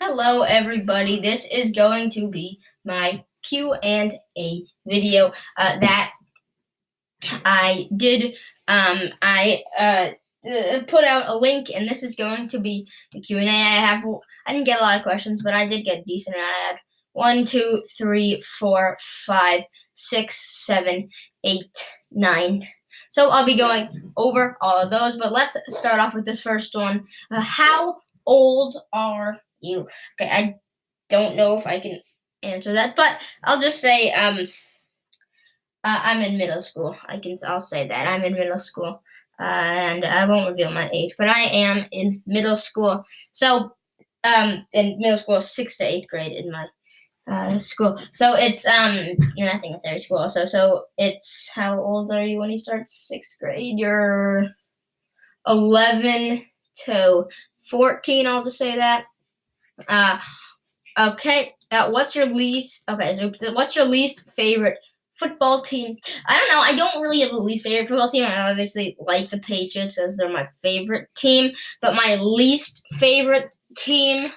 Hello everybody, this is going to be my Q&A video that I did. I put out a link, and this is going to be the Q&A. I didn't get a lot of questions, but I did get a decent amount. I had 1, 2, 3, 4, 5, 6, 7, 8, 9. So I'll be going over all of those, but let's start off with this first one. How old are you? Okay, I don't know if I can answer that, but I'll just say I'm in middle school. I'll say that I'm in middle school, and I won't reveal my age, but I am in middle school. So in middle school, 6th to 8th grade in my school. So it's I think it's every school also. So it's, how old are you when you start 6th grade? You're 11 to 14. I'll just say that. Okay. What's your least favorite football team? I don't know. I don't really have a least favorite football team. I obviously like the Patriots as they're my favorite team, but my least favorite team,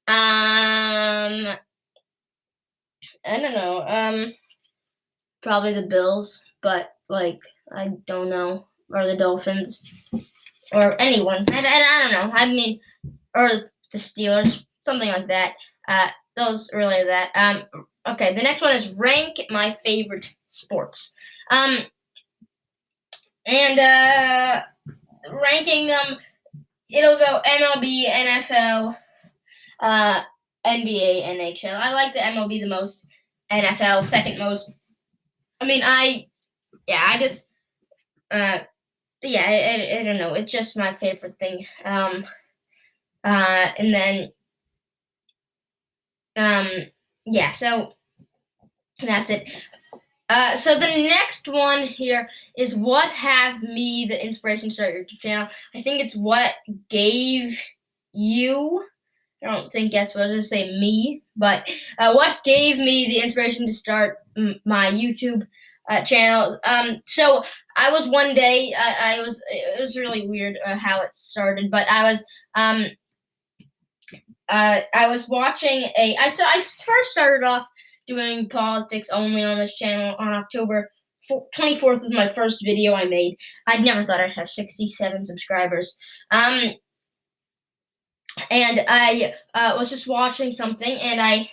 I don't know. Probably the Bills, but I don't know, or the Dolphins, or anyone. I don't know. I mean, or the Steelers, something like that. Those really that. Okay, the next one is rank my favorite sports. And ranking them, it'll go MLB, NFL, NBA, NHL. I like the MLB the most, NFL second most. I mean, I don't know. It's just my favorite thing. And then so that's it. So the next one here is what have me the inspiration to start your YouTube channel. I think it's what gave you. I don't think that's supposed to say me, but what gave me the inspiration to start my YouTube channel. So I was one day, it was really weird how it started, but I was watching I first started off doing politics only on this channel on October 24th was my first video I made. I'd never thought I'd have 67 subscribers. And I was just watching something, and I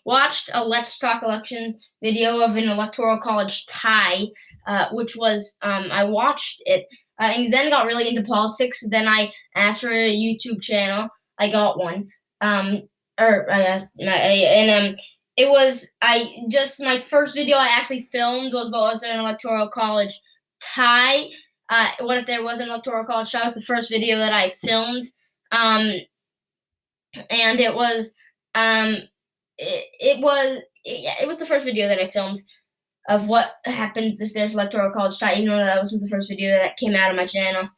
watched a Let's Talk election video of an electoral college tie, which was, I watched it, and then got really into politics. Then I asked for a YouTube channel. I got one. It was, my first video I actually filmed was what was an electoral college tie. What if there was an electoral college tie? It was the first video that I filmed. And it was, it was the first video that I filmed of what happens if there's electoral college tie, even though that wasn't the first video that came out of my channel,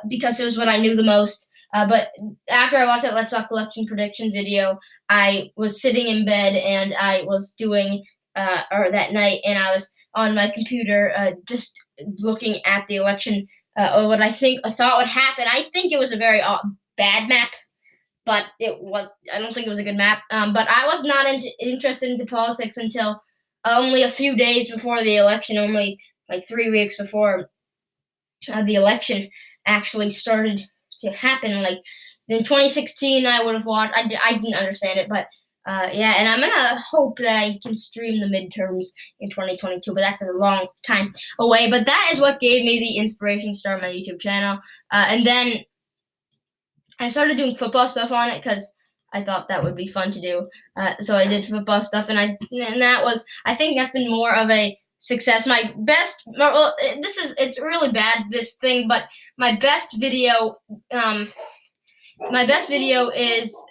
because it was what I knew the most. But after I watched that Let's Talk election prediction video, I was sitting in bed, and I was doing, or that night, and I was on my computer just looking at the election, or what I thought would happen. I think it was a very bad map, but I don't think it was a good map. But I was not interested into politics until only a few days before the election, only like 3 weeks before the election actually started to happen. Like in 2016, I would have watched. I didn't understand it, but and I'm gonna hope that I can stream the midterms in 2022, but that's a long time away. But that is what gave me the inspiration to start my YouTube channel, and then I started doing football stuff on it because I thought that would be fun to do. So I did football stuff, and I think that's been more of a success. It's really bad, this thing, but my best video is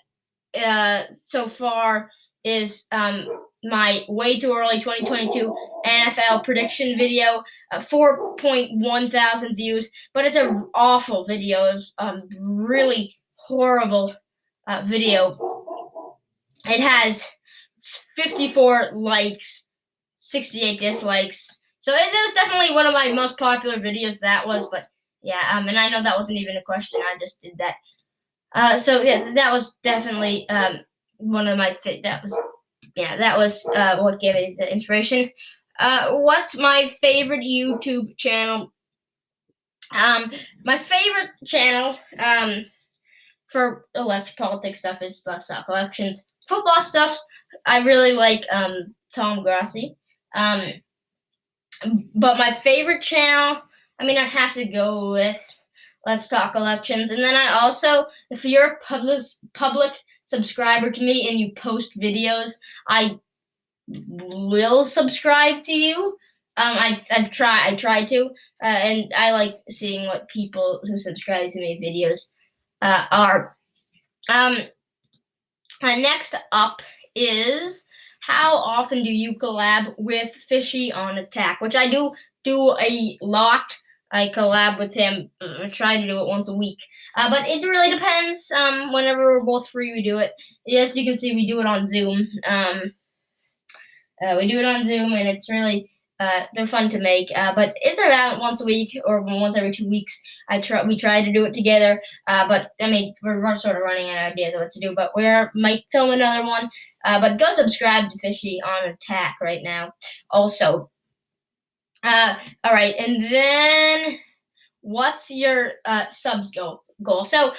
so far is my way too early 2022 NFL prediction video, 4.1 thousand views, but it's an awful video. It was really horrible video. It has 54 likes, 68 dislikes. So it was definitely one of my most popular videos, that was, but yeah, and I know that wasn't even a question. I just did that. So yeah, that was definitely one of my that was what gave me the inspiration. What's my favorite YouTube channel? My favorite channel for politics stuff is stock elections. Football stuff, I really like Tom Grassi. Um, but my favorite channel, I mean, I'd have to go with Let's Talk Elections. And then I also, if you're a public subscriber to me and you post videos, I will subscribe to you. I try to, and I like seeing what people who subscribe to me videos are. Next up is how often do you collab with Fishy on Attack, which I do a lot. I collab with him. I try to do it once a week, but it really depends. Whenever we're both free, we do it. Yes, you can see we do it on Zoom. We do it on Zoom, and it's really they're fun to make. But it's about once a week or once every 2 weeks. We try to do it together. But I mean, we're sort of running out of ideas of what to do. But we might film another one. But go subscribe to Fishy on Attack right now. Also, all right, and then what's your subs goal? So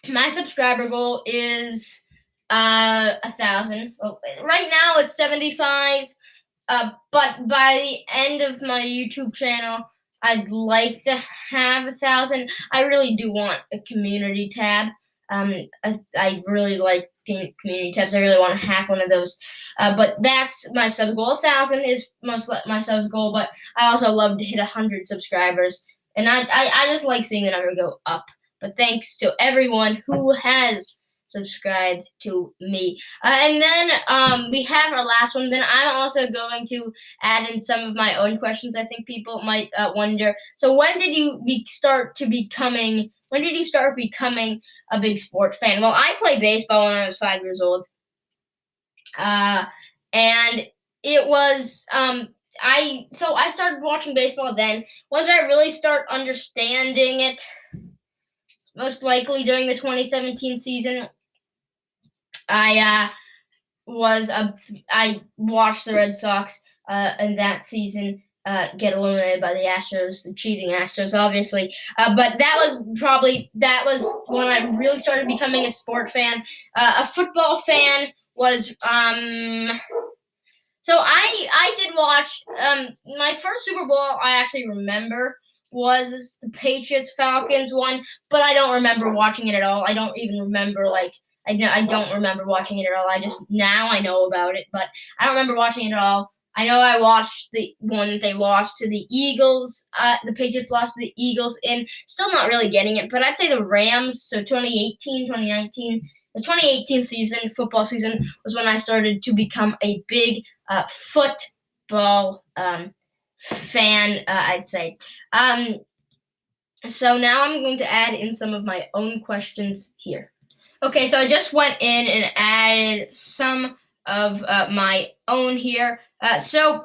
my subscriber goal is 1,000. Well, right now it's 75. But by the end of my YouTube channel, I'd like to have 1,000. I really do want a community tab. I really like community tabs. I really want to have one of those. But that's my sub goal. 1,000 is my sub goal. But I also love to hit 100 subscribers, and I just like seeing the number go up. But thanks to everyone who has subscribed to me. And then we have our last one. Then I'm also going to add in some of my own questions I think people might wonder. So when did you start becoming a big sport fan? Well, I played baseball when I was 5 years old. And it was I started watching baseball then. When did I really start understanding it? Most likely during the 2017 season. I watched the Red Sox in that season get eliminated by the Astros, the cheating Astros, obviously. But that was when I really started becoming a sport fan. A football fan was so I did watch my first Super Bowl. I actually remember was the Patriots Falcons one, but I don't remember watching it at all. I don't even remember I don't remember watching it at all. Now I know about it, but I don't remember watching it at all. I know I watched the one that they lost to the Eagles. The Patriots lost to the Eagles, and still not really getting it. But I'd say the Rams, so 2018, 2019, the 2018 football season, was when I started to become a big football fan, I'd say. So now I'm going to add in some of my own questions here. Okay, so I just went in and added some of my own here. So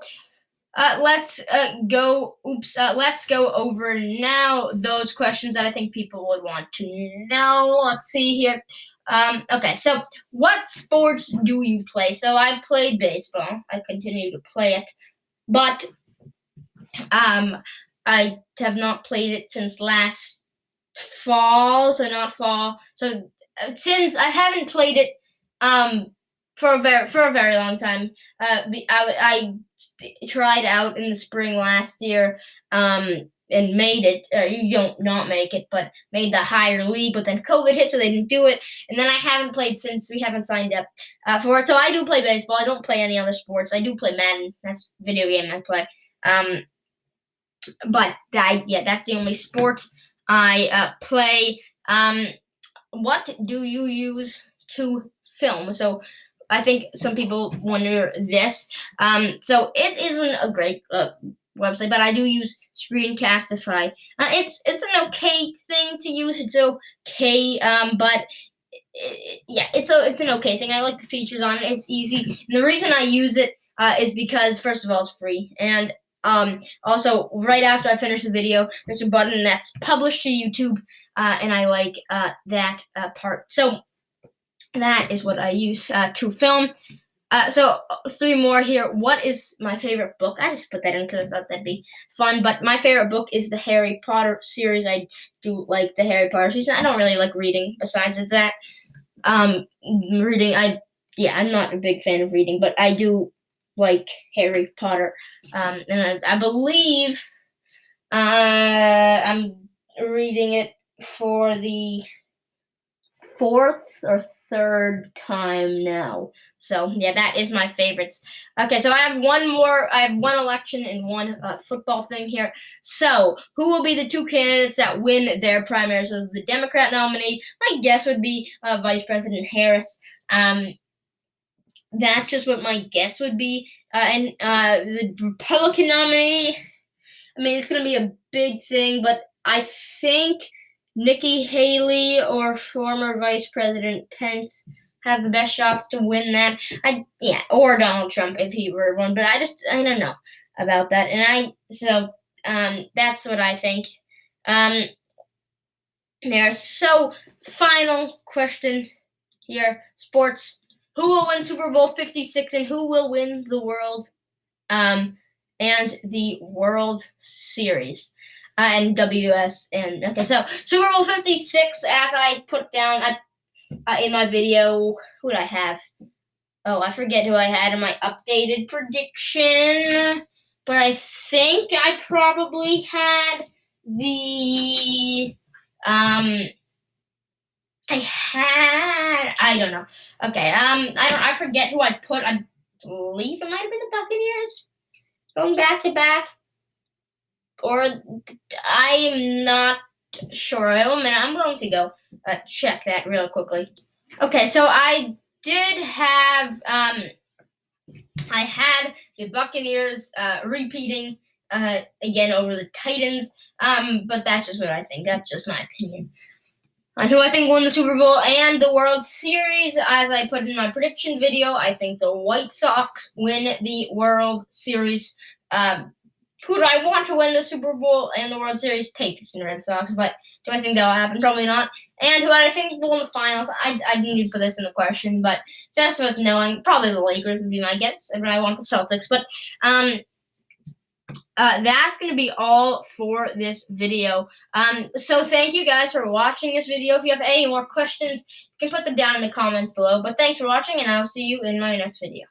let's go. Let's go over now those questions that I think people would want to know. Let's see here. Okay, so what sports do you play? So I played baseball. I continue to play it, but I have not played it since last fall. So not fall. So since I haven't played it for a very long time. I tried out in the spring last year and made it. You don't not make it, but made the higher league. But then COVID hit, so they didn't do it. And then I haven't played since. We haven't signed up for it. So I do play baseball. I don't play any other sports. I do play Madden. That's the video game I play. But that's the only sport I play. What do you use to film? So I think some people wonder this. So it isn't a great website, but I do use Screencastify. It's an okay thing to use. It's okay, but it's an okay thing. I like the features on it. It's easy. And the reason I use it is because, first of all, it's free. And also, right after I finish the video, there's a button that's published to YouTube. and I like that part. So that is what I use to film. So 3 more here. What is my favorite book? I just put that in because I thought that'd be fun. But my favorite book is the Harry Potter series. I do like the Harry Potter series. I don't really like reading besides of that. Reading, I'm not a big fan of reading, but I do like Harry Potter. And I believe I'm reading it for the 4th or 3rd time now. So yeah, that is my favorites. Okay, so I have one more. I have one election and one football thing here. So who will be the 2 candidates that win their primaries? So the Democrat nominee, my guess would be Vice President Harris. That's just what my guess would be. And the Republican nominee, I mean, it's going to be a big thing, but I think Nikki Haley or former Vice President Pence have the best shots to win that. Or Donald Trump if he were one, but I don't know about that. And that's what I think. So final question here, sports. Who will win Super Bowl 56 and who will win the world and the World Series and WS. And okay, so Super Bowl 56, as I put down in my video, who did I have? Oh, I forget who I had in my updated prediction, but I think I probably had the I don't know. Okay, I forget who I put. I believe it might have been the Buccaneers going back to back, or I'm not sure. I'm going to go check that real quickly. Okay, so I did have I had the Buccaneers repeating again over the Titans, but that's just what I think. That's just my opinion on who I think won the Super Bowl and the World Series. As I put in my prediction video, I think the White Sox win the World Series. Who do I want to win the Super Bowl and the World Series? Patriots and Red Sox. But do I think that will happen? Probably not. And who I think will win the finals? I didn't need to put this in the question, but just with knowing, probably the Lakers would be my guess. But I want the Celtics. But that's going to be all for this video. So thank you guys for watching this video. If you have any more questions, you can put them down in the comments below. But thanks for watching, and I will see you in my next video.